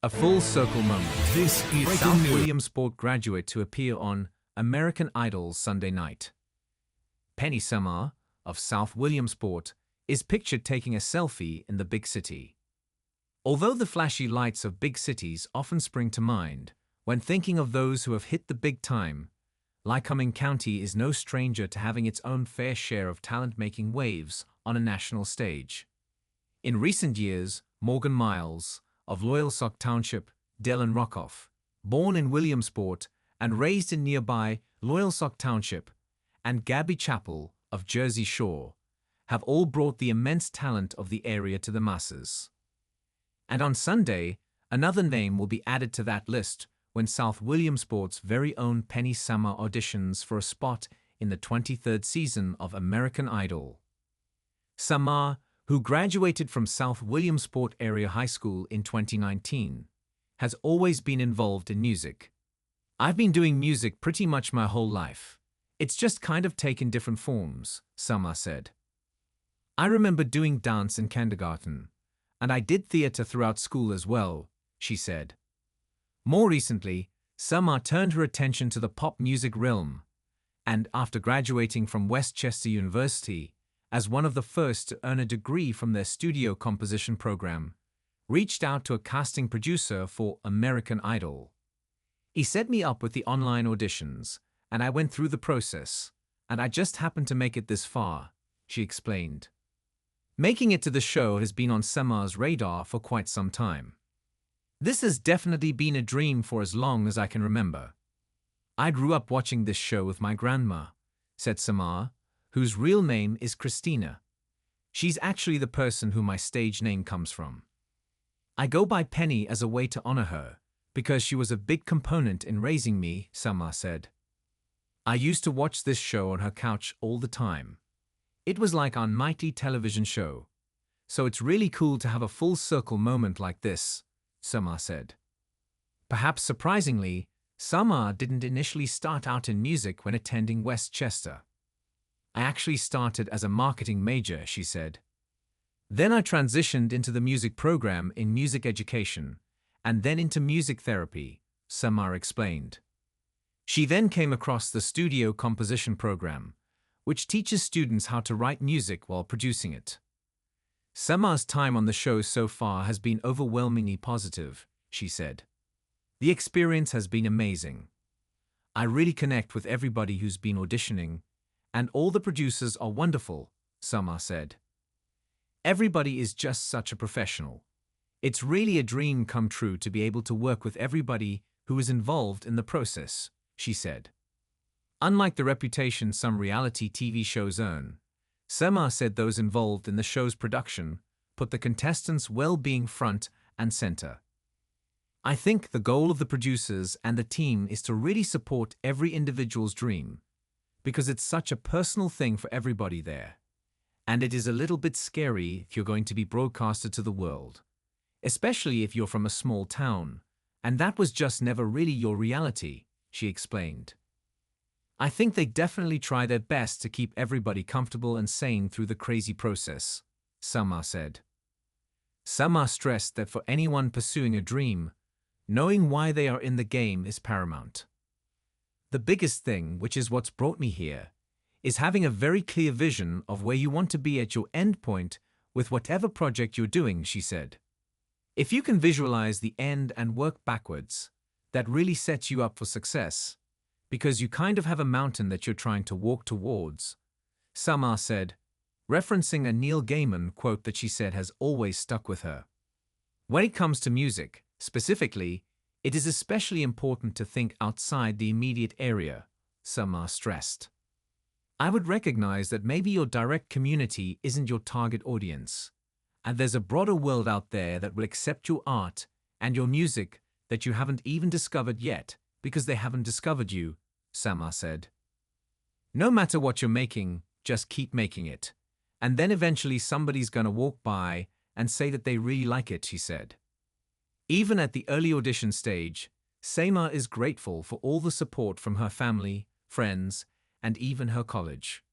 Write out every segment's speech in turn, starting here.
A full circle moment. This is South Williamsport graduate to appear on American Idol Sunday night. Penny Samar, of South Williamsport, is pictured taking a selfie in the big city. Although the flashy lights of big cities often spring to mind when thinking of those who have hit the big time, Lycoming County is no stranger to having its own fair share of talent making waves on a national stage. In recent years, Morgan Miles, of Loyalsock Township, Dylan Rockoff, born in Williamsport and raised in nearby Loyalsock Township, and Gabby Chappell, of Jersey Shore, have all brought the immense talent of the area to the masses. And on Sunday, another name will be added to that list when South Williamsport's very own Penny Samar auditions for a spot in the 23rd season of American Idol. Samar, who graduated from South Williamsport Area High School in 2019, has always been involved in music. "I've been doing music pretty much my whole life. It's just kind of taken different forms," Samar said. "I remember doing dance in kindergarten, and I did theater throughout school as well," she said. More recently, Samar turned her attention to the pop music realm, and after graduating from Westchester University, as one of the first to earn a degree from their studio composition program, reached out to a casting producer for American Idol. "He set me up with the online auditions, and I went through the process, and I just happened to make it this far," she explained. Making it to the show has been on Samar's radar for quite some time. "This has definitely been a dream for as long as I can remember. I grew up watching this show with my grandma," said Samar, whose real name is Christina. She's actually the person who my stage name comes from. "I go by Penny as a way to honor her, because she was a big component in raising me," Samar said. "I used to watch this show on her couch all the time. It was like our nightly television show. So it's really cool to have a full circle moment like this," Samar said. Perhaps surprisingly, Samar didn't initially start out in music when attending Westchester. "I actually started as a marketing major," she said. "Then I transitioned into the music program in music education, and then into music therapy," Samar explained. She then came across the studio composition program, which teaches students how to write music while producing it. "Samar's time on the show so far has been overwhelmingly positive," she said. "The experience has been amazing. I really connect with everybody who's been auditioning, and all the producers are wonderful," Samar said. "Everybody is just such a professional. It's really a dream come true to be able to work with everybody who is involved in the process," she said. Unlike the reputation some reality TV shows earn, Samar said those involved in the show's production put the contestants' well-being front and center. "I think the goal of the producers and the team is to really support every individual's dream, because it's such a personal thing for everybody there. And it is a little bit scary if you're going to be broadcasted to the world, especially if you're from a small town, and that was just never really your reality," she explained. "I think they definitely try their best to keep everybody comfortable and sane through the crazy process," Samar said. Samar stressed that for anyone pursuing a dream, knowing why they are in the game is paramount. "The biggest thing, which is what's brought me here, is having a very clear vision of where you want to be at your end point with whatever project you're doing," she said. "If you can visualize the end and work backwards, that really sets you up for success, because you kind of have a mountain that you're trying to walk towards," Samar said, referencing a Neil Gaiman quote that she said has always stuck with her. "When it comes to music, specifically, it is especially important to think outside the immediate area," Samar stressed. "I would recognize that maybe your direct community isn't your target audience, and there's a broader world out there that will accept your art and your music that you haven't even discovered yet because they haven't discovered you," Samar said. "No matter what you're making, just keep making it, and then eventually somebody's gonna walk by and say that they really like it," she said. Even at the early audition stage, Samar is grateful for all the support from her family, friends, and even her college.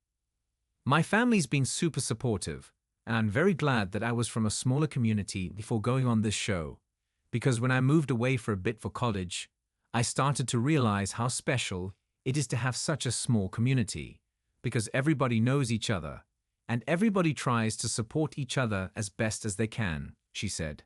"My family's been super supportive, and I'm very glad that I was from a smaller community before going on this show, Because when I moved away for a bit for college, I started to realize how special it is to have such a small community, because everybody knows each other, and everybody tries to support each other as best as they can, she said.